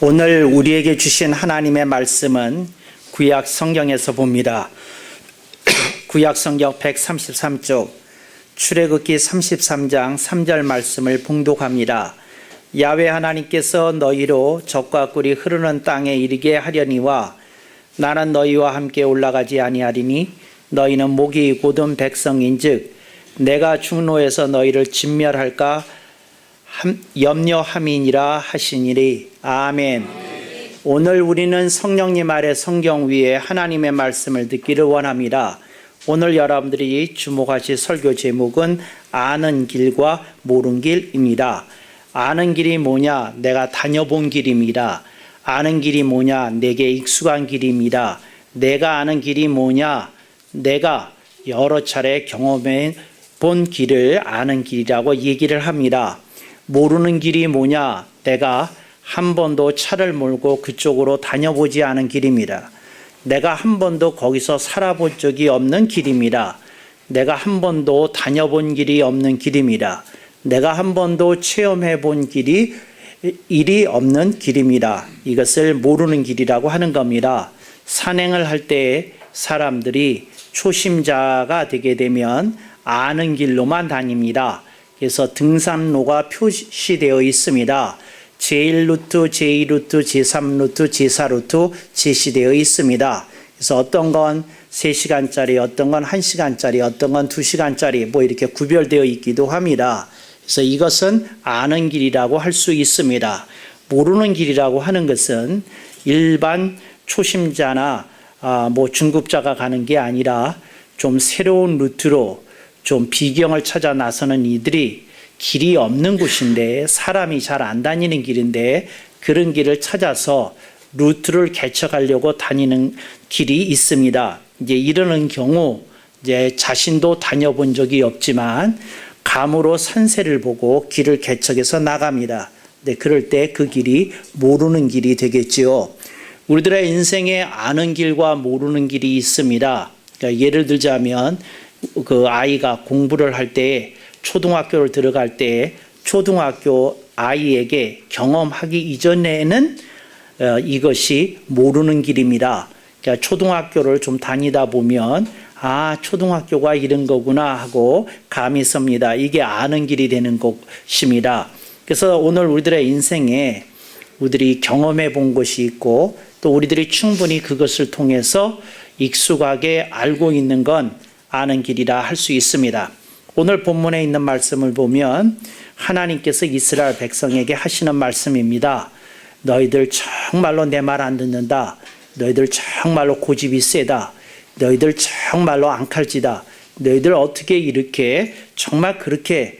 오늘 우리에게 주신 하나님의 말씀은 구약 성경에서 봅니다. 구약 성경 133쪽 출애굽기 33장 3절 말씀을 봉독합니다. 야훼 하나님께서 너희로 적과 꿀이 흐르는 땅에 이르게 하려니와 나는 너희와 함께 올라가지 아니하리니 너희는 목이 곧은 백성인즉 내가 중노에서 너희를 진멸할까 염려함이니라 하시니리. 아멘. 오늘 우리는 성령님 아래 성경 위에 하나님의 말씀을 듣기를 원합니다. 오늘 여러분들이 주목하실 설교 제목은 아는 길과 모르는 길입니다. 아는 길이 뭐냐? 내가 다녀본 길입니다. 아는 길이 뭐냐? 내게 익숙한 길입니다. 내가 아는 길이 뭐냐? 내가 여러 차례 경험해 본 길을 아는 길이라고 얘기를 합니다. 모르는 길이 뭐냐? 내가 한 번도 차를 몰고 그쪽으로 다녀보지 않은 길입니다. 내가 한 번도 거기서 살아본 적이 없는 길입니다. 내가 한 번도 다녀본 길이 없는 길입니다. 내가 한 번도 체험해 본 일이 없는 길입니다. 이것을 모르는 길이라고 하는 겁니다. 산행을 할 때 사람들이 초심자가 되게 되면 아는 길로만 다닙니다. 그래서 등산로가 표시되어 있습니다. 제1루트, 제2루트, 제3루트, 제4루트 제시되어 있습니다. 그래서 어떤 건 3시간짜리, 어떤 건 1시간짜리, 어떤 건 2시간짜리 뭐 이렇게 구별되어 있기도 합니다. 그래서 이것은 아는 길이라고 할 수 있습니다. 모르는 길이라고 하는 것은 일반 초심자나 뭐 중급자가 가는 게 아니라 좀 새로운 루트로 좀 비경을 찾아 나서는 이들이 길이 없는 곳인데 사람이 잘 안 다니는 길인데 그런 길을 찾아서 루트를 개척하려고 다니는 길이 있습니다. 이제 이러는 경우 이제 자신도 다녀본 적이 없지만 감으로 산세를 보고 길을 개척해서 나갑니다. 네, 그럴 때 그 길이 모르는 길이 되겠지요. 우리들의 인생에 아는 길과 모르는 길이 있습니다. 그러니까 예를 들자면 그 아이가 공부를 할 때 초등학교를 들어갈 때 초등학교 아이에게 경험하기 이전에는 이것이 모르는 길입니다. 그러니까 초등학교를 좀 다니다 보면 초등학교가 이런 거구나 하고 감이 섭니다. 이게 아는 길이 되는 것입니다. 그래서 오늘 우리들의 인생에 우리들이 경험해 본 것이 있고 또 우리들이 충분히 그것을 통해서 익숙하게 알고 있는 건 아는 길이라 할 수 있습니다. 오늘 본문에 있는 말씀을 보면 하나님께서 이스라엘 백성에게 하시는 말씀입니다. 너희들 정말로 내 말 안 듣는다. 너희들 정말로 고집이 세다. 너희들 정말로 앙칼지다. 너희들 어떻게 이렇게 정말 그렇게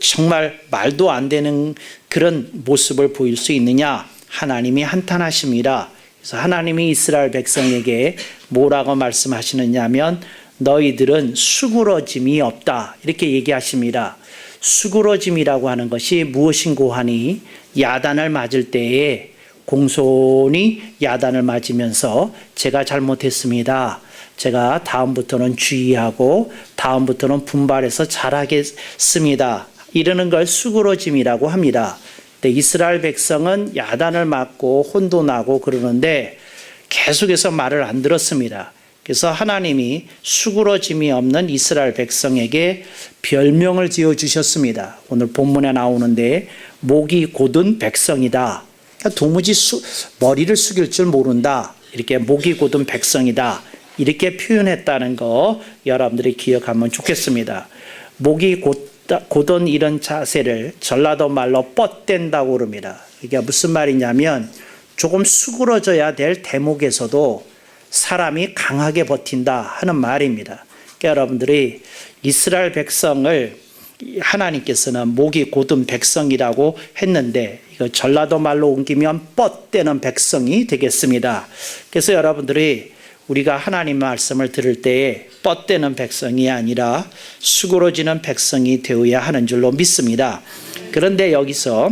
정말 말도 안 되는 그런 모습을 보일 수 있느냐? 하나님이 한탄하십니다. 그래서 하나님이 이스라엘 백성에게 뭐라고 말씀하시느냐 하면 너희들은 수그러짐이 없다 이렇게 얘기하십니다. 수그러짐이라고 하는 것이 무엇인고 하니 야단을 맞을 때에 공손히 야단을 맞으면서 제가 잘못했습니다. 제가 다음부터는 주의하고 다음부터는 분발해서 잘하겠습니다. 이러는 걸 수그러짐이라고 합니다. 근데 이스라엘 백성은 야단을 맞고 혼도 나고 그러는데 계속해서 말을 안 들었습니다. 그래서 하나님이 수그러짐이 없는 이스라엘 백성에게 별명을 지어주셨습니다. 오늘 본문에 나오는데 목이 곧은 백성이다. 그러니까 도무지 머리를 숙일 줄 모른다. 이렇게 목이 곧은 백성이다. 이렇게 표현했다는 거 여러분들이 기억하면 좋겠습니다. 목이 곧은 이런 자세를 전라도 말로 뻗댄다고 그럽니다. 이게 무슨 말이냐면 조금 수그러져야 될 대목에서도 사람이 강하게 버틴다 하는 말입니다. 그러니까 여러분들이 이스라엘 백성을 하나님께서는 목이 곧은 백성이라고 했는데 이거 전라도 말로 옮기면 뻗대는 백성이 되겠습니다. 그래서 여러분들이 우리가 하나님 말씀을 들을 때에 뻗대는 백성이 아니라 수그러지는 백성이 되어야 하는 줄로 믿습니다. 그런데 여기서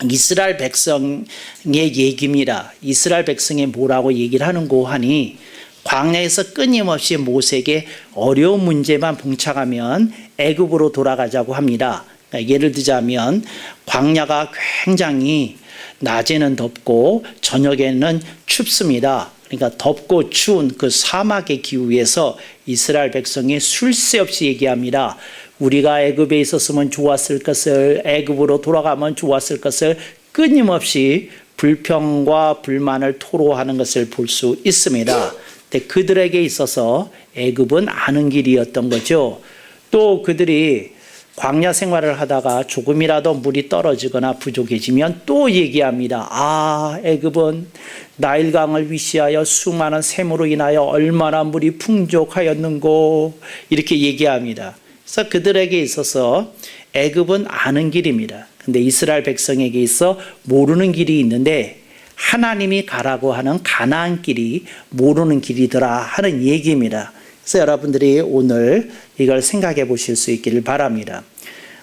이스라엘 백성의 얘기입니다. 이스라엘 백성이 뭐라고 얘기를 하는고 하니 광야에서 끊임없이 모세에게 어려운 문제만 봉착하면 애굽으로 돌아가자고 합니다. 예를 들자면 광야가 굉장히 낮에는 덥고 저녁에는 춥습니다. 그러니까 덥고 추운 그 사막의 기후에서 이스라엘 백성이 쉴 새 없이 얘기합니다. 우리가 애굽에 있었으면 좋았을 것을, 애굽으로 돌아가면 좋았을 것을 끊임없이 불평과 불만을 토로하는 것을 볼 수 있습니다. 근데 그들에게 있어서 애굽은 아는 길이었던 거죠. 또 그들이 광야 생활을 하다가 조금이라도 물이 떨어지거나 부족해지면 또 얘기합니다. 아, 애굽은 나일강을 위시하여 수많은 샘으로 인하여 얼마나 물이 풍족하였는고, 이렇게 얘기합니다. 그래서 그들에게 있어서 애굽은 아는 길입니다. 근데 이스라엘 백성에게 있어 모르는 길이 있는데, 하나님이 가라고 하는 가나안 길이 모르는 길이더라 하는 얘기입니다. 그래서 여러분들이 오늘 이걸 생각해 보실 수 있기를 바랍니다.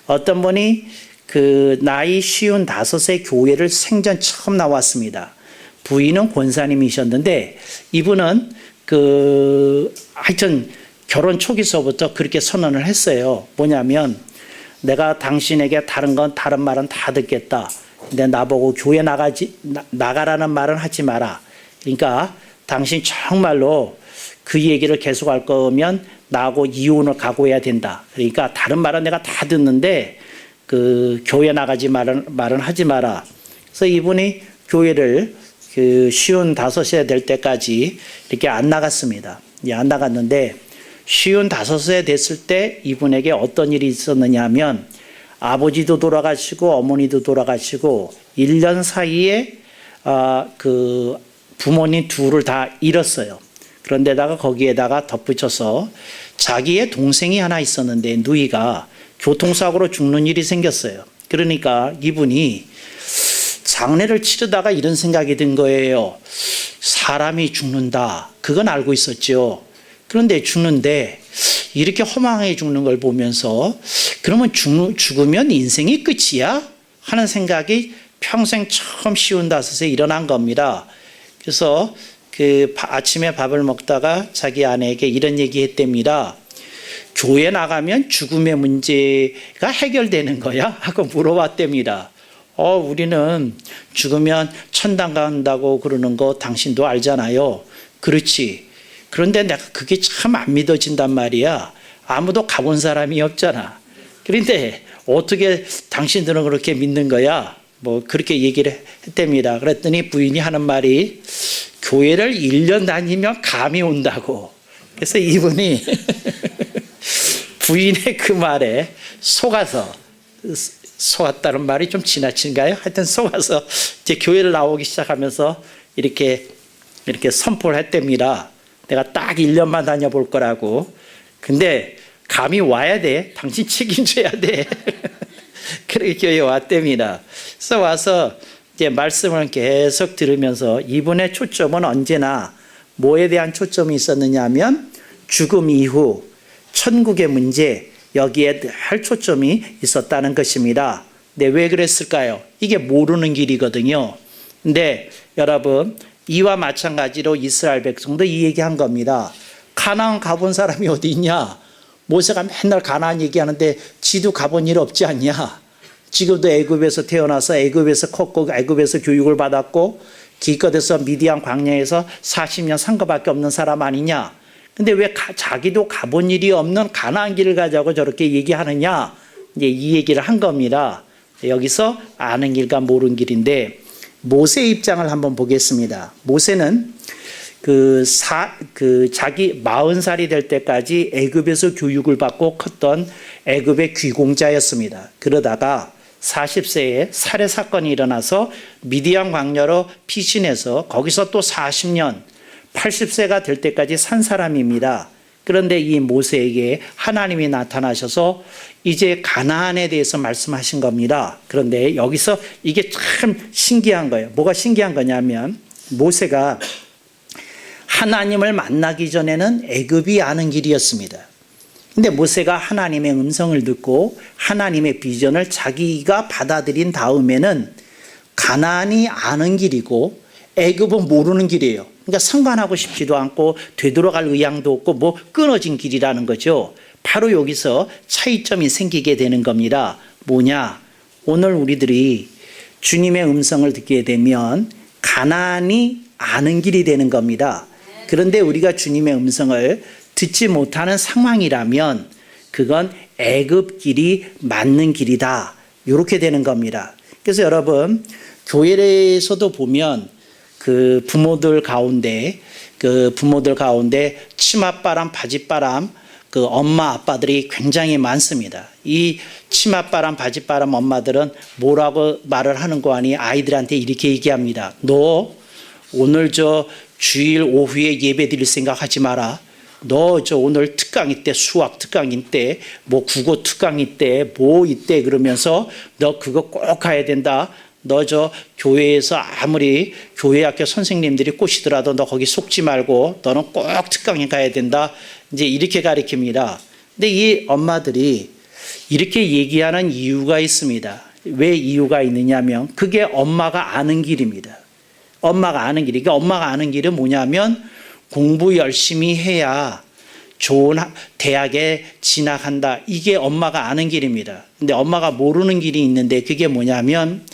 어떤 분이 그 나이 55세 교회를 생전 처음 나왔습니다. 부인은 권사님이셨는데, 이분은 하여튼 결혼 초기서부터 그렇게 선언을 했어요. 뭐냐면, 내가 당신에게 다른 말은 다 듣겠다. 근데 나보고 교회 나가라는 말은 하지 마라. 그러니까 당신 정말로 그 얘기를 계속할 거면 나하고 이혼을 각오해야 된다. 그러니까 다른 말은 내가 다 듣는데 그 교회 나가지 말은 하지 마라. 그래서 이분이 교회를 55세 될 때까지 이렇게 안 나갔습니다. 안 나갔는데 55세 됐을 때 이분에게 어떤 일이 있었느냐 하면, 아버지도 돌아가시고 어머니도 돌아가시고 1년 사이에 그 부모님 둘을 다 잃었어요. 그런데다가 거기에다가 덧붙여서 자기의 동생이 하나 있었는데 누이가 교통사고로 죽는 일이 생겼어요. 그러니까 이분이 장례를 치르다가 이런 생각이 든 거예요. 사람이 죽는다. 그건 알고 있었죠. 그런데 죽는데 이렇게 허망하게 죽는 걸 보면서, 그러면 죽으면 인생이 끝이야? 하는 생각이 평생 처음 55세 일어난 겁니다. 그래서 아침에 밥을 먹다가 자기 아내에게 이런 얘기 했답니다. 교회 나가면 죽음의 문제가 해결되는 거야? 하고 물어봤답니다. 우리는 죽으면 천당 간다고 그러는 거 당신도 알잖아요. 그렇지. 그런데 내가 그게 참 안 믿어진단 말이야. 아무도 가본 사람이 없잖아. 그런데 어떻게 당신들은 그렇게 믿는 거야? 뭐 그렇게 얘기를 했답니다. 그랬더니 부인이 하는 말이, 교회를 1년 다니면 감이 온다고. 그래서 이분이 부인의 그 말에 속았다는 말이 좀 지나친가요? 하여튼 속아서 이제 교회를 나오기 시작하면서 이렇게 선포를 했답니다. 내가 딱 1년만 다녀볼 거라고. 근데 감이 와야 돼. 당신 책임져야 돼. 그렇게 교회에 왔답니다. 그래서 와서 이제 말씀을 계속 들으면서 이분의 초점은 언제나 뭐에 대한 초점이 있었느냐 하면 죽음 이후 천국의 문제, 여기에 늘 초점이 있었다는 것입니다. 근데 왜 그랬을까요? 이게 모르는 길이거든요. 근데 여러분, 이와 마찬가지로 이스라엘 백성도 이 얘기한 겁니다. 가나안 가본 사람이 어디 있냐? 모세가 맨날 가나안 얘기하는데 지도 가본 일 없지 않냐? 지금도 애굽에서 태어나서 애굽에서 컸고 애굽에서 교육을 받았고 기껏해서 미디안 광야에서 40년 산 것밖에 없는 사람 아니냐? 근데 왜 자기도 가본 일이 없는 가나안 길을 가자고 저렇게 얘기하느냐? 이제 이 얘기를 한 겁니다. 여기서 아는 길과 모르는 길인데, 모세의 입장을 한번 보겠습니다. 모세는 자기 40살이 될 때까지 애굽에서 교육을 받고 컸던 애굽의 귀공자였습니다. 그러다가 40세에 살해 사건이 일어나서 미디안 광야로 피신해서 거기서 또 40년, 80세가 될 때까지 산 사람입니다. 그런데 이 모세에게 하나님이 나타나셔서 이제 가나안에 대해서 말씀하신 겁니다. 그런데 여기서 이게 참 신기한 거예요. 뭐가 신기한 거냐면, 모세가 하나님을 만나기 전에는 애굽이 아는 길이었습니다. 근데 모세가 하나님의 음성을 듣고 하나님의 비전을 자기가 받아들인 다음에는 가나안이 아는 길이고 애굽은 모르는 길이에요. 그러니까 상관하고 싶지도 않고 되돌아갈 의향도 없고 뭐 끊어진 길이라는 거죠. 바로 여기서 차이점이 생기게 되는 겁니다. 뭐냐? 오늘 우리들이 주님의 음성을 듣게 되면 가나안이 아는 길이 되는 겁니다. 그런데 우리가 주님의 음성을 듣지 못하는 상황이라면 그건 애굽 길이 맞는 길이다. 이렇게 되는 겁니다. 그래서 여러분, 교회에서도 보면 그 부모들 가운데 치맛바람, 바짓바람 그 엄마 아빠들이 굉장히 많습니다. 이 치맛바람, 바짓바람 엄마들은 뭐라고 말을 하는 거 아니? 아이들한테 이렇게 얘기합니다. 너 오늘 저 주일 오후에 예배 드릴 생각 하지 마라. 너 저 오늘 특강이 때, 수학 특강이 때, 뭐 국어 특강이 때, 뭐 이때 그러면서 너 그거 꼭 가야 된다. 너 저 교회에서 아무리 교회 학교 선생님들이 꼬시더라도 너 거기 속지 말고 너는 꼭 특강에 가야 된다. 이제 이렇게 가르칩니다. 근데 이 엄마들이 이렇게 얘기하는 이유가 있습니다. 왜 이유가 있느냐면 그게 엄마가 아는 길입니다. 엄마가 아는 길이. 그러니까 엄마가 아는 길은 뭐냐면 공부 열심히 해야 좋은 대학에 진학한다. 이게 엄마가 아는 길입니다. 근데 엄마가 모르는 길이 있는데 그게 뭐냐면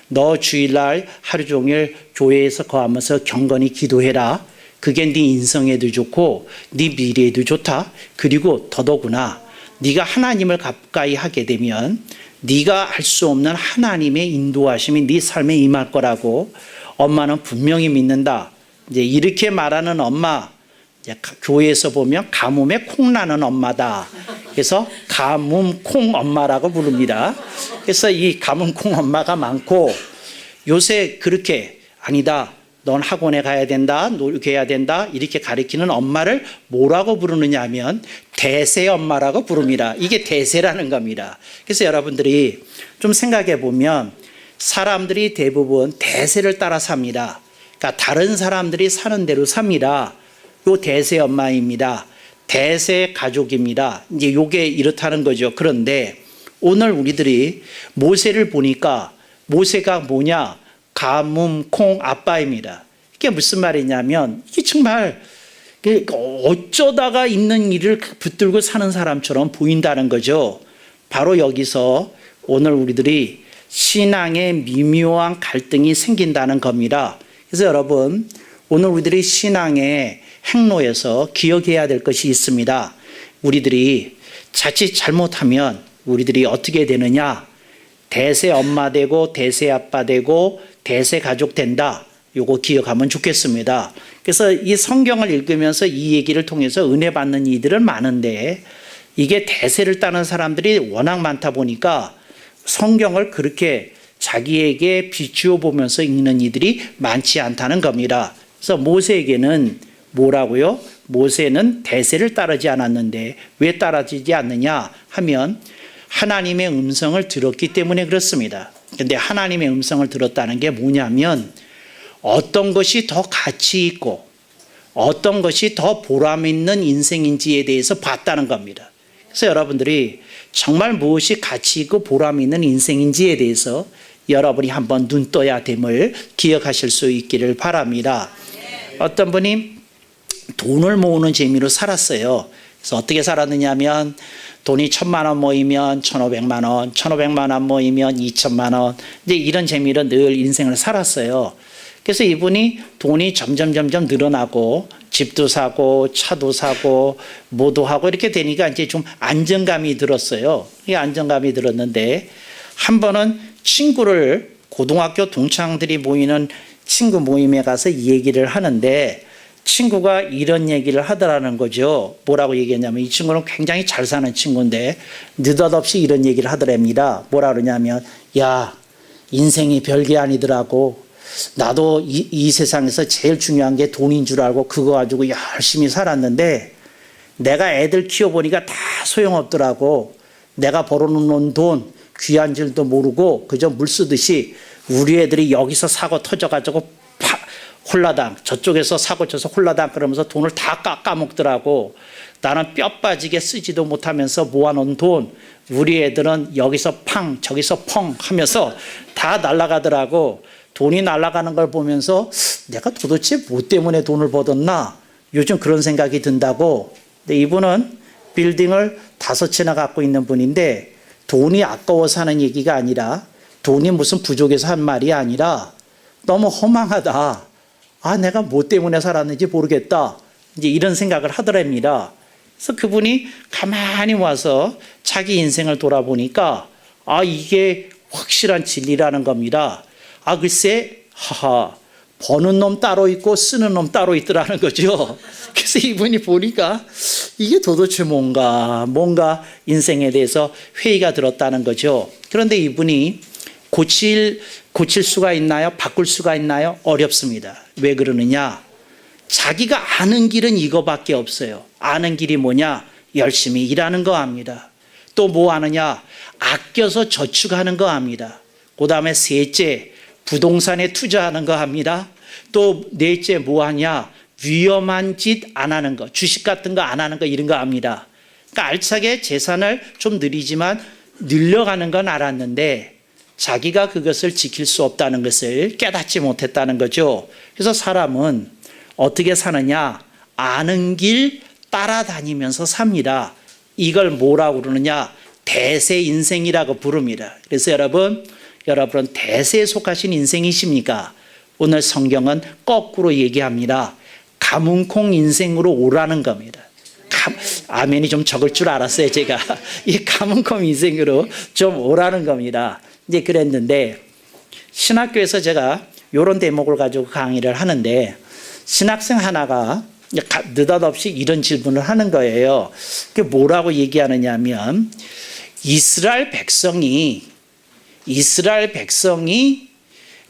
너 주일날 하루 종일 교회에서 거하면서 경건히 기도해라. 그게 네 인성에도 좋고 네 미래에도 좋다. 그리고 더더구나 네가 하나님을 가까이 하게 되면 네가 알 수 없는 하나님의 인도하심이 네 삶에 임할 거라고 엄마는 분명히 믿는다. 이제 이렇게 말하는 엄마, 이제 교회에서 보면 가뭄에 콩 나는 엄마다. 그래서 가뭄 콩 엄마라고 부릅니다. 그래서 이 가뭄 콩 엄마가 많고 요새 그렇게 아니다. 넌 학원에 가야 된다. 노력해야 된다. 이렇게 가르치는 엄마를 뭐라고 부르느냐 하면 대세 엄마라고 부릅니다. 이게 대세라는 겁니다. 그래서 여러분들이 좀 생각해 보면 사람들이 대부분 대세를 따라 삽니다. 그러니까 다른 사람들이 사는 대로 삽니다. 요 대세 엄마입니다. 대세 가족입니다. 이제 요게 이렇다는 거죠. 그런데 오늘 우리들이 모세를 보니까 모세가 뭐냐? 가뭄 콩 아빠입니다. 이게 무슨 말이냐면 이게 정말 어쩌다가 있는 일을 붙들고 사는 사람처럼 보인다는 거죠. 바로 여기서 오늘 우리들이 신앙에 미묘한 갈등이 생긴다는 겁니다. 그래서 여러분, 오늘 우리들이 신앙의 행로에서 기억해야 될 것이 있습니다. 우리들이 자칫 잘못하면 우리들이 어떻게 되느냐? 대세 엄마 되고 대세 아빠 되고 대세 가족 된다. 요거 기억하면 좋겠습니다. 그래서 이 성경을 읽으면서 이 얘기를 통해서 은혜 받는 이들은 많은데 이게 대세를 따는 사람들이 워낙 많다 보니까 성경을 그렇게 자기에게 비추어 보면서 읽는 이들이 많지 않다는 겁니다. 그래서 모세에게는 뭐라고요? 모세는 대세를 따르지 않았는데 왜 따라지지 않느냐 하면 하나님의 음성을 들었기 때문에 그렇습니다. 그런데 하나님의 음성을 들었다는 게 뭐냐면 어떤 것이 더 가치 있고 어떤 것이 더 보람 있는 인생인지에 대해서 봤다는 겁니다. 그래서 여러분들이 정말 무엇이 가치 있고 보람 있는 인생인지에 대해서 여러분이 한번 눈 떠야 됨을 기억하실 수 있기를 바랍니다. 어떤 분이 돈을 모으는 재미로 살았어요. 그래서 어떻게 살았느냐 하면 돈이 1,000만 원 모이면 1,500만 원, 1,500만 원 모이면 2,000만 원. 이제 이런 재미로 늘 인생을 살았어요. 그래서 이분이 돈이 점점 늘어나고 집도 사고 차도 사고 뭐도 하고 이렇게 되니까 이제 좀 안정감이 들었어요. 이 안정감이 들었는데 한 번은 친구를 고등학교 동창들이 모이는 친구 모임에 가서 이 얘기를 하는데 친구가 이런 얘기를 하더라는 거죠. 뭐라고 얘기했냐면 이 친구는 굉장히 잘 사는 친구인데 느닷없이 이런 얘기를 하더랍니다. 뭐라 그러냐면 야 인생이 별게 아니더라고. 나도 이 세상에서 제일 중요한 게 돈인 줄 알고 그거 가지고 열심히 살았는데 내가 애들 키워보니까 다 소용없더라고. 내가 벌어놓은 돈 귀한 줄도 모르고 그저 물 쓰듯이 우리 애들이 여기서 사고 터져가지고 홀라당 저쪽에서 사고 쳐서 홀라당 그러면서 돈을 다 깎아먹더라고. 나는 뼈 빠지게 쓰지도 못하면서 모아놓은 돈 우리 애들은 여기서 팡 저기서 펑 하면서 다 날아가더라고. 돈이 날아가는 걸 보면서 내가 도대체 뭐 때문에 돈을 벌었나 요즘 그런 생각이 든다고. 근데 이분은 빌딩을 5채나 갖고 있는 분인데 돈이 아까워서 하는 얘기가 아니라 돈이 무슨 부족해서 한 말이 아니라 너무 허망하다. 아, 내가 뭐 때문에 살았는지 모르겠다. 이제 이런 생각을 하더랍니다. 그래서 그분이 가만히 와서 자기 인생을 돌아보니까 아, 이게 확실한 진리라는 겁니다. 아, 글쎄, 버는 놈 따로 있고 쓰는 놈 따로 있더라는 거죠. 그래서 이분이 보니까 이게 도대체 뭔가 인생에 대해서 회의가 들었다는 거죠. 그런데 이분이 고칠 수가 있나요? 바꿀 수가 있나요? 어렵습니다. 왜 그러느냐? 자기가 아는 길은 이거밖에 없어요. 아는 길이 뭐냐? 열심히 일하는 거 압니다. 또 뭐 아느냐? 아껴서 저축하는 거 압니다. 그 다음에 셋째, 부동산에 투자하는 거 합니다. 또 넷째 뭐 하냐? 위험한 짓 안 하는 거, 주식 같은 거 안 하는 거 이런 거 압니다. 그러니까 알차게 재산을 좀 느리지만 늘려가는 건 알았는데 자기가 그것을 지킬 수 없다는 것을 깨닫지 못했다는 거죠. 그래서 사람은 어떻게 사느냐? 아는 길 따라다니면서 삽니다. 이걸 뭐라고 그러느냐? 대세 인생이라고 부릅니다. 그래서 여러분은 대세에 속하신 인생이십니까? 오늘 성경은 거꾸로 얘기합니다. 가문콩 인생으로 오라는 겁니다. 아멘이 좀 적을 줄 알았어요, 제가. 이 가문콩 인생으로 좀 오라는 겁니다. 이제 그랬는데, 신학교에서 제가 이런 대목을 가지고 강의를 하는데, 신학생 하나가 느닷없이 이런 질문을 하는 거예요. 그게 뭐라고 얘기하느냐 하면, 이스라엘 백성이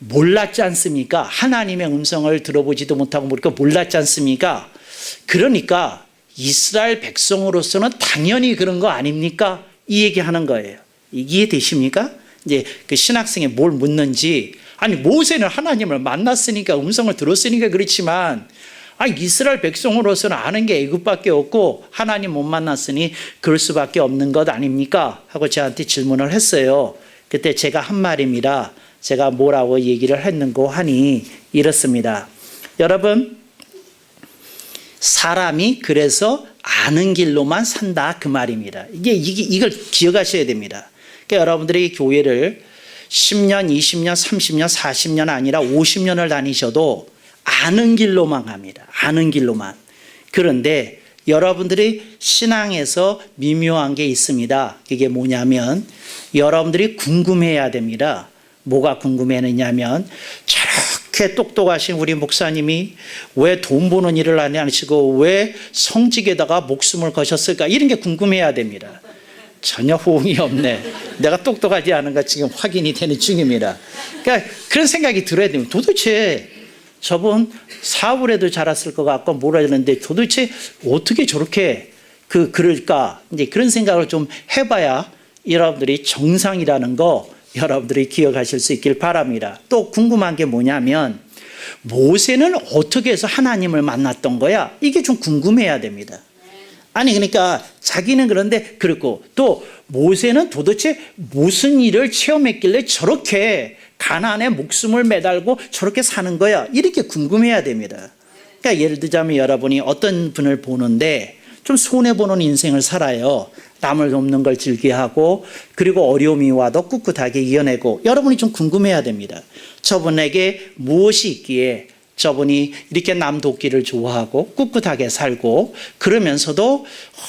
몰랐지 않습니까? 하나님의 음성을 들어보지도 못하고 모르니까 몰랐지 않습니까? 그러니까 이스라엘 백성으로서는 당연히 그런 거 아닙니까? 이 얘기하는 거예요. 이해되십니까? 이제 그 신학생이 뭘 묻는지, 아니 모세는 하나님을 만났으니까 음성을 들었으니까 그렇지만 이스라엘 백성으로서는 아는 게 애굽밖에 없고 하나님 못 만났으니 그럴 수밖에 없는 것 아닙니까? 하고 저한테 질문을 했어요. 그때 제가 한 말입니다. 제가 뭐라고 얘기를 했는고 하니 이렇습니다. 여러분, 사람이 그래서 아는 길로만 산다 그 말입니다. 이걸 기억하셔야 됩니다. 그러니까 여러분들이 교회를 10년, 20년, 30년, 40년 아니라 50년을 다니셔도 아는 길로만 갑니다. 아는 길로만. 그런데 여러분들이 신앙에서 미묘한 게 있습니다. 그게 뭐냐면 여러분들이 궁금해야 됩니다. 뭐가 궁금해하느냐면 저렇게 똑똑하신 우리 목사님이 왜 돈 버는 일을 안 하시고 왜 성직에다가 목숨을 거셨을까? 이런 게 궁금해야 됩니다. 전혀 호응이 없네. 내가 똑똑하지 않은가 지금 확인이 되는 중입니다. 그러니까 그런 생각이 들어야 됩니다. 도대체 저분 사업을 해도 잘했을 것 같고 뭐라 그러는데 도대체 어떻게 저렇게 그럴까? 이제 그런 생각을 좀 해봐야 여러분들이 정상이라는 거 여러분들이 기억하실 수 있길 바랍니다. 또 궁금한 게 뭐냐면 모세는 어떻게 해서 하나님을 만났던 거야? 이게 좀 궁금해야 됩니다. 아니 그러니까 자기는 그런데 그렇고 또 모세는 도대체 무슨 일을 체험했길래 저렇게 가나안에 목숨을 매달고 저렇게 사는 거야? 이렇게 궁금해야 됩니다. 그러니까 예를 들자면 여러분이 어떤 분을 보는데 좀 손해보는 인생을 살아요. 남을 돕는 걸 즐겨하고 그리고 어려움이 와도 꿋꿋하게 이겨내고 여러분이 좀 궁금해야 됩니다. 저분에게 무엇이 있기에 저분이 이렇게 남 돕기를 좋아하고 꿋꿋하게 살고 그러면서도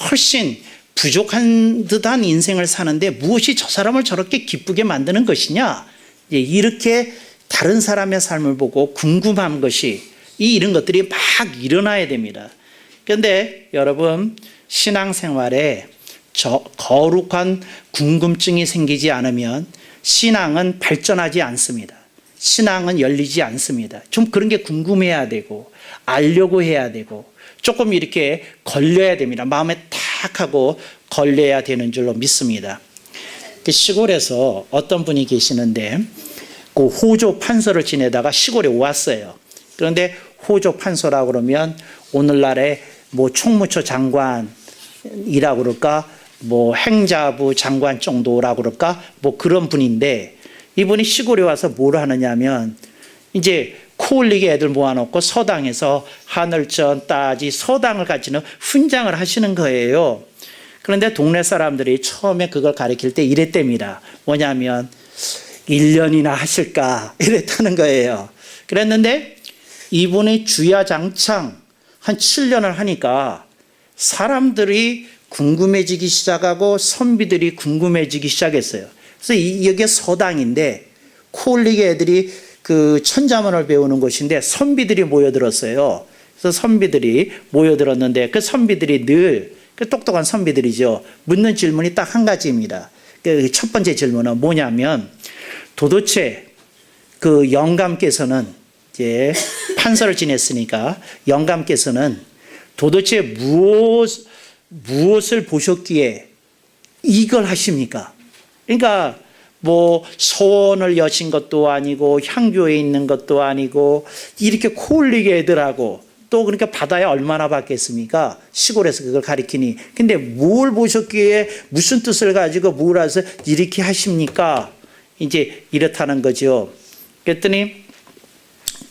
훨씬 부족한 듯한 인생을 사는데 무엇이 저 사람을 저렇게 기쁘게 만드는 것이냐? 이렇게 다른 사람의 삶을 보고 궁금한 것이 이런 것들이 막 일어나야 됩니다. 그런데 여러분 신앙생활에 거룩한 궁금증이 생기지 않으면 신앙은 발전하지 않습니다. 신앙은 열리지 않습니다. 좀 그런 게 궁금해야 되고 알려고 해야 되고 조금 이렇게 걸려야 됩니다. 마음에 탁 하고 걸려야 되는 줄로 믿습니다. 시골에서 어떤 분이 계시는데 그 호조 판서를 지내다가 시골에 왔어요. 그런데 호조 판서라고 그러면 오늘날의 뭐 총무처 장관이라고 그럴까 뭐 행자부 장관 정도라고 그럴까 뭐 그런 분인데 이분이 시골에 와서 뭘 하느냐면 이제 코 올리게 애들 모아놓고 서당에서 하늘천 따지 서당을 가지는 훈장을 하시는 거예요. 그런데 동네 사람들이 처음에 그걸 가르칠 때 이랬답니다. 뭐냐면 1년이나 하실까 이랬다는 거예요. 그랬는데 이분이 주야장창 한 7년을 하니까 사람들이 궁금해지기 시작하고 선비들이 궁금해지기 시작했어요. 그래서 여기에 서당인데 코올리게 애들이 그 천자문을 배우는 곳인데 선비들이 모여들었어요. 그래서 선비들이 모여들었는데 그 선비들이 늘 그 똑똑한 선비들이죠. 묻는 질문이 딱 한 가지입니다. 그 첫 번째 질문은 뭐냐면 도대체 그 영감께서는 이제 판서를 지냈으니까 영감께서는 도대체 무엇을 보셨기에 이걸 하십니까? 그러니까 뭐 소원을 여신 것도 아니고 향교에 있는 것도 아니고 이렇게 코올리게 애들하고 또 그러니까 바다에 얼마나 받겠습니까? 시골에서 그걸 가리키니. 근데 뭘 보셨기에 무슨 뜻을 가지고 뭘 해서 이렇게 하십니까? 이제 이렇다는 거죠. 그랬더니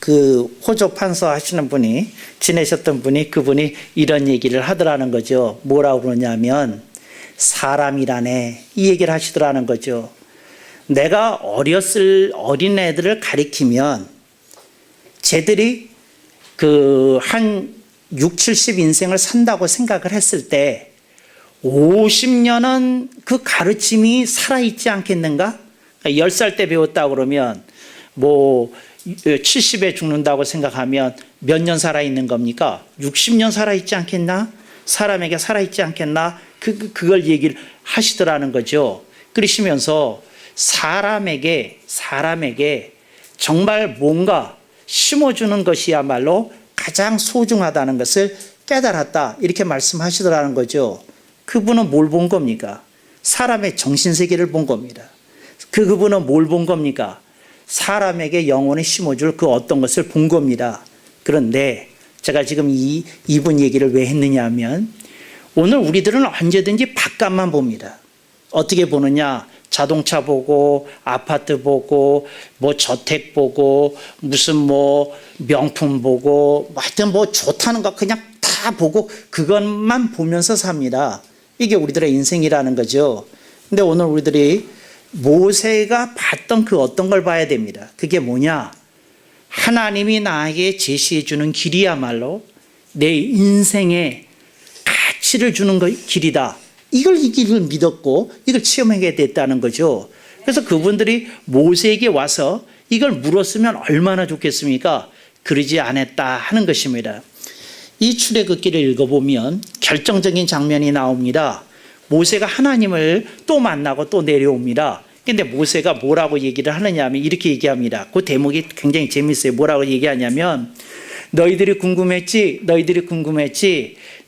그 호조 판서 하시는 분이 지내셨던 분이 그분이 이런 얘기를 하더라는 거죠. 뭐라고 그러냐면 사람이라네 이 얘기를 하시더라는 거죠. 내가 어린 애들을 가리키면 쟤들이 그 한 6, 70 인생을 산다고 생각을 했을 때 50년은 그 가르침이 살아있지 않겠는가? 10살 때 배웠다 그러면 뭐 70에 죽는다고 생각하면 몇 년 살아있는 겁니까? 60년 살아있지 않겠나? 사람에게 살아있지 않겠나? 그걸 얘기를 하시더라는 거죠. 그러시면서 사람에게 정말 뭔가 심어주는 것이야말로 가장 소중하다는 것을 깨달았다. 이렇게 말씀하시더라는 거죠. 그분은 뭘 본 겁니까? 사람의 정신세계를 본 겁니다. 그분은 뭘 본 겁니까? 사람에게 영혼에 심어줄 그 어떤 것을 본 겁니다. 그런데 제가 지금 이분 얘기를 왜 했느냐 하면 오늘 우리들은 언제든지 바깥만 봅니다. 어떻게 보느냐? 자동차 보고 아파트 보고 뭐 저택 보고 무슨 뭐 명품 보고 하여튼 뭐 좋다는 거 그냥 다 보고 그것만 보면서 삽니다. 이게 우리들의 인생이라는 거죠. 근데 오늘 우리들이 모세가 봤던 그 어떤 걸 봐야 됩니다. 그게 뭐냐? 하나님이 나에게 제시해 주는 길이야말로 내 인생에 가치를 주는 길이다. 이 길을 믿었고 이걸 체험하게 됐다는 거죠. 그래서 그분들이 모세에게 와서 이걸 물었으면 얼마나 좋겠습니까? 그러지 않았다 하는 것입니다. 이 출애굽기를 읽어보면 결정적인 장면이 나옵니다. 모세가 하나님을 또 만나고 또 내려옵니다. 근데 모세가 뭐라고 얘기를 하느냐 하면 이렇게 얘기합니다. 그 대목이 굉장히 재밌어요. 뭐라고 얘기하냐면 너희들이 궁금했지?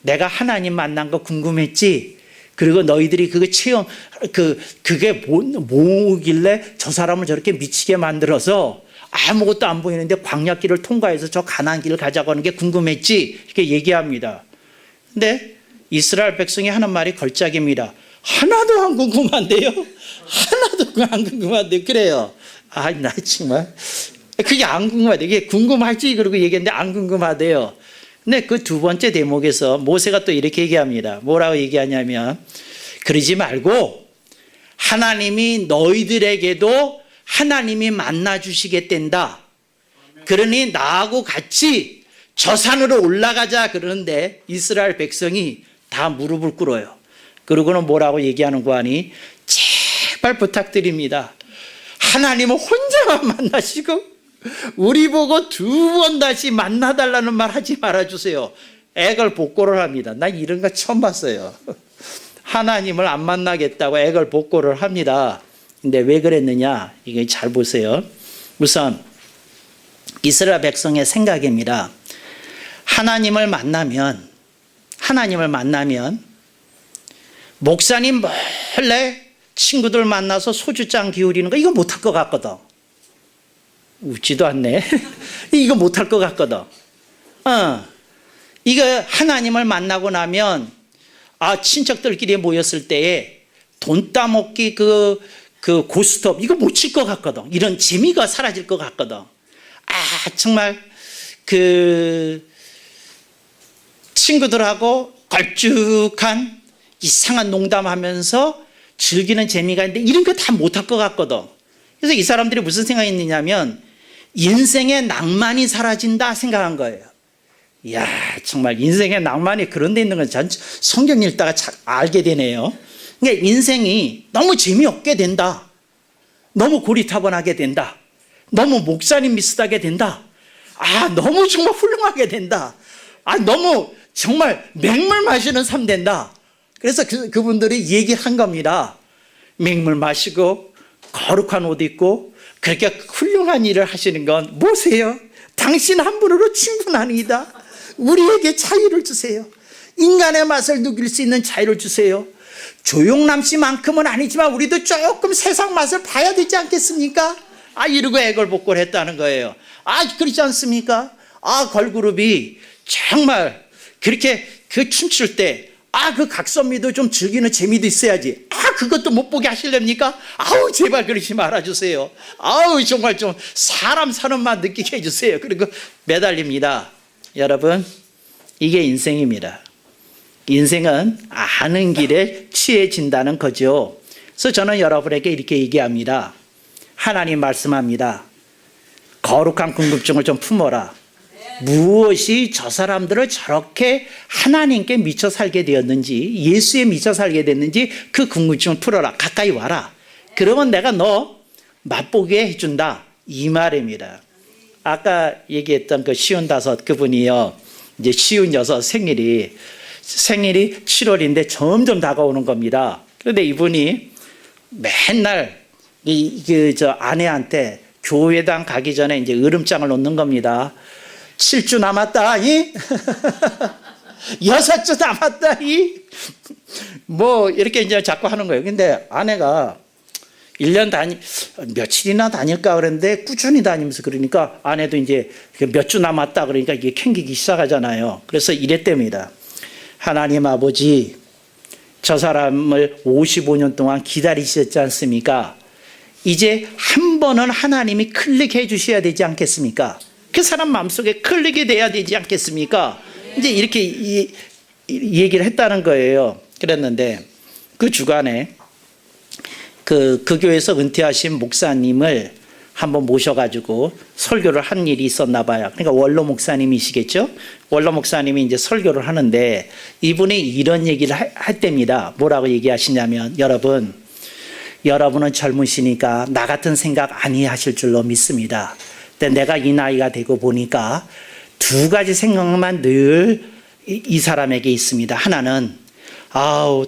내가 하나님 만난 거 궁금했지? 그리고 너희들이 그거 그게 뭐길래 저 사람을 저렇게 미치게 만들어서 아무것도 안 보이는데 광야길을 통과해서 저 가나안 길을 가자고 하는 게 궁금했지? 이렇게 얘기합니다. 근데 이스라엘 백성이 하는 말이 걸작입니다. 하나도 안 궁금한데요? 하나도 안 궁금한데요? 그래요. 나 정말. 그게 안 궁금하대요. 이게 궁금할지 그러고 얘기했는데 안 궁금하대요. 근데 그 두 번째 대목에서 모세가 또 이렇게 얘기합니다. 뭐라고 얘기하냐면 그러지 말고 하나님이 너희들에게도 하나님이 만나 주시겠단다. 그러니 나하고 같이 저 산으로 올라가자 그러는데 이스라엘 백성이 다 무릎을 꿇어요. 그러고는 뭐라고 얘기하는 거 아니? 제발 부탁드립니다. 하나님은 혼자만 만나시고 우리 보고 두 번 다시 만나달라는 말 하지 말아주세요. 애걸 복고를 합니다. 난 이런 거 처음 봤어요. 하나님을 안 만나겠다고 애걸 복고를 합니다. 근데 왜 그랬느냐? 이게 잘 보세요. 우선 이스라엘 백성의 생각입니다. 하나님을 만나면 목사님 몰래 친구들 만나서 소주잔 기울이는 거 이거 못할 것 같거든. 웃지도 않네. 이거 못할 것 같거든. 이거 하나님을 만나고 나면 친척들끼리 모였을 때에 돈 따먹기 그 고스톱 이거 못 칠 것 같거든. 이런 재미가 사라질 것 같거든. 정말 그 친구들하고 걸쭉한 이상한 농담하면서 즐기는 재미가 있는데 이런 거 다 못할 것 같거든. 그래서 이 사람들이 무슨 생각했느냐면 인생의 낭만이 사라진다 생각한 거예요. 이야, 정말 인생의 낭만이 그런 데 있는 건 전 성경 읽다가 알게 되네요. 그러니까 인생이 너무 재미없게 된다. 너무 고리타분하게 된다. 너무 목사님 비슷하게 된다. 너무 정말 훌륭하게 된다. 너무 정말 맹물 마시는 삶 된다. 그래서 그분들이 얘기한 겁니다. 맹물 마시고 거룩한 옷 입고 그렇게 훌륭한 일을 하시는 건 뭐세요? 당신 한 분으로 충분합니다. 우리에게 자유를 주세요. 인간의 맛을 누길 수 있는 자유를 주세요. 조용남 씨만큼은 아니지만 우리도 조금 세상 맛을 봐야 되지 않겠습니까? 이러고 애걸복걸했다는 거예요. 그렇지 않습니까? 걸그룹이 정말 그렇게 그 춤출 때 그 각선미도 좀 즐기는 재미도 있어야지. 그것도 못 보게 하시렵니까? 제발 그러지 말아주세요. 정말 좀 사람 사는 맛 느끼게 해주세요. 그리고 매달립니다. 여러분, 이게 인생입니다. 인생은 아는 길에 취해진다는 거죠. 그래서 저는 여러분에게 이렇게 얘기합니다. 하나님 말씀합니다. 거룩한 궁금증을 좀 품어라. 무엇이 저 사람들을 저렇게 하나님께 미쳐 살게 되었는지, 예수에 미쳐 살게 됐는지 그 궁금증을 풀어라. 가까이 와라. 그러면 내가 너 맛보게 해준다. 이 말입니다. 아까 얘기했던 그 쉬운 다섯 그분이요, 이제 쉬운 여섯 생일이 7월인데 점점 다가오는 겁니다. 그런데 이분이 맨날 저 아내한테 교회당 가기 전에 이제 으름장을 놓는 겁니다. 7주 남았다, 6주 남았다, 이렇게 이제 자꾸 하는 거예요. 근데 아내가 1년 며칠이나 다닐까 그랬는데 꾸준히 다니면서 그러니까 아내도 이제 몇 주 남았다 그러니까 이게 캥기기 시작하잖아요. 그래서 이랬답니다. 하나님 아버지, 저 사람을 55년 동안 기다리셨지 않습니까? 이제 한 번은 하나님이 클릭해 주셔야 되지 않겠습니까? 그 사람 마음속에 클릭이 돼야 되지 않겠습니까? 이제 이렇게 얘기를 했다는 거예요. 그랬는데 그 주간에 그 교회에서 은퇴하신 목사님을 한번 모셔가지고 설교를 한 일이 있었나 봐요. 그러니까 원로 목사님이시겠죠? 원로 목사님이 이제 설교를 하는데 이분이 이런 얘기를 했답니다. 뭐라고 얘기하시냐면, 여러분은 젊으시니까 나 같은 생각 아니 하실 줄로 믿습니다. 근데 내가 이 나이가 되고 보니까 두 가지 생각만 늘 이 사람에게 있습니다. 하나는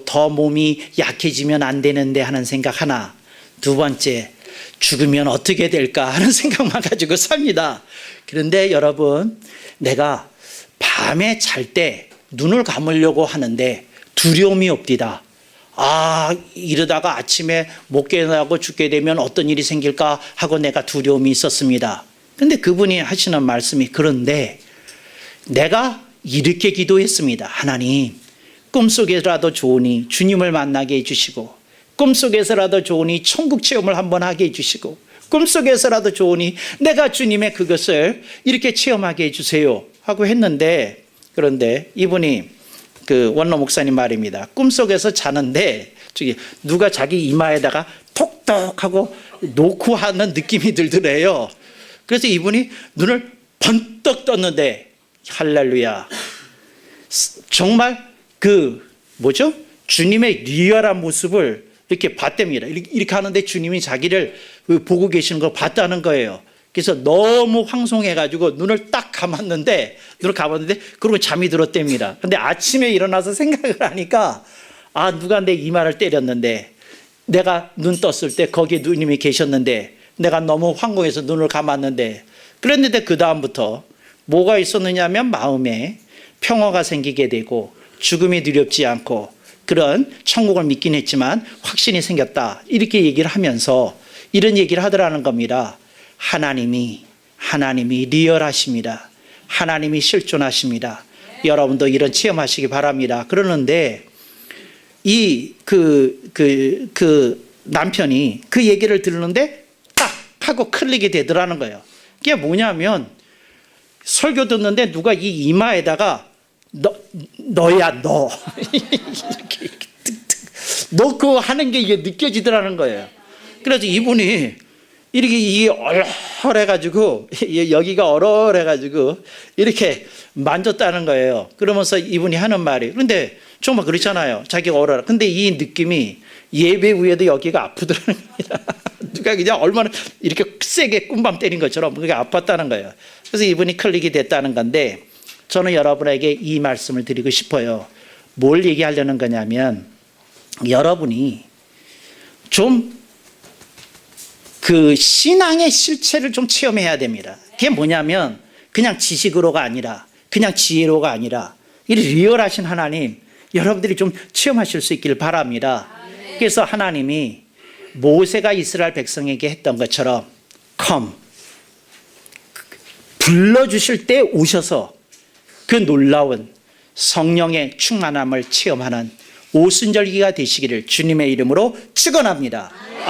더 몸이 약해지면 안 되는데 하는 생각 하나. 두 번째, 죽으면 어떻게 될까 하는 생각만 가지고 삽니다. 그런데 여러분, 내가 밤에 잘 때 눈을 감으려고 하는데 두려움이 없디다. 이러다가 아침에 못 깨어나고 죽게 되면 어떤 일이 생길까 하고 내가 두려움이 있었습니다. 근데 그분이 하시는 말씀이, 그런데 내가 이렇게 기도했습니다. 하나님, 꿈속에라도 좋으니 주님을 만나게 해주시고, 꿈속에서라도 좋으니 천국 체험을 한번 하게 해주시고, 꿈속에서라도 좋으니 내가 주님의 그것을 이렇게 체험하게 해주세요 하고 했는데, 그런데 이분이 그 원로 목사님 말입니다. 꿈속에서 자는데 누가 자기 이마에다가 톡톡하고 놓고 하는 느낌이 들더래요. 그래서 이분이 눈을 번떡 떴는데, 할렐루야, 정말 주님의 리얼한 모습을 이렇게 봤답니다. 이렇게 하는데 주님이 자기를 보고 계시는 걸 봤다는 거예요. 그래서 너무 황송해가지고 눈을 감았는데 그러고 잠이 들었답니다. 근데 아침에 일어나서 생각을 하니까 누가 내 이마를 때렸는데, 내가 눈 떴을 때 거기에 누님이 계셨는데 내가 너무 황공해서 눈을 감았는데, 그랬는데 그 다음부터 뭐가 있었느냐면 마음에 평화가 생기게 되고 죽음이 두렵지 않고 그런 천국을 믿긴 했지만 확신이 생겼다. 이렇게 얘기를 하면서 이런 얘기를 하더라는 겁니다. 하나님이 리얼하십니다. 하나님이 실존하십니다. 여러분도 이런 체험하시기 바랍니다. 그러는데 그 남편이 그 얘기를 들었는데 딱 하고 클릭이 되더라는 거예요. 그게 뭐냐면, 설교 듣는데 누가 이 이마에다가 너야 너 이렇게 넣고 하는 게 이게 느껴지더라는 거예요. 그래서 이분이 이렇게 이게 얼얼해가지고 여기가 얼얼해가지고 이렇게 만졌다는 거예요. 그러면서 이분이 하는 말이, 그런데 정말 그렇잖아요. 자기가 얼얼. 근데 이 느낌이 예배 후에도 여기가 아프더라는 겁니다. 누가 그냥 얼마나 이렇게 세게 꾼밤 때린 것처럼 그게 아팠다는 거예요. 그래서 이분이 클릭이 됐다는 건데, 저는 여러분에게 이 말씀을 드리고 싶어요. 뭘 얘기하려는 거냐면, 여러분이 좀 그 신앙의 실체를 좀 체험해야 됩니다. 그게 뭐냐면 그냥 지식으로가 아니라, 그냥 지혜로가 아니라, 이 리얼하신 하나님 여러분들이 좀 체험하실 수 있기를 바랍니다. 그래서 하나님이 모세가 이스라엘 백성에게 했던 것처럼 come, 불러주실 때 오셔서 그 놀라운 성령의 충만함을 체험하는 오순절기가 되시기를 주님의 이름으로 축원합니다.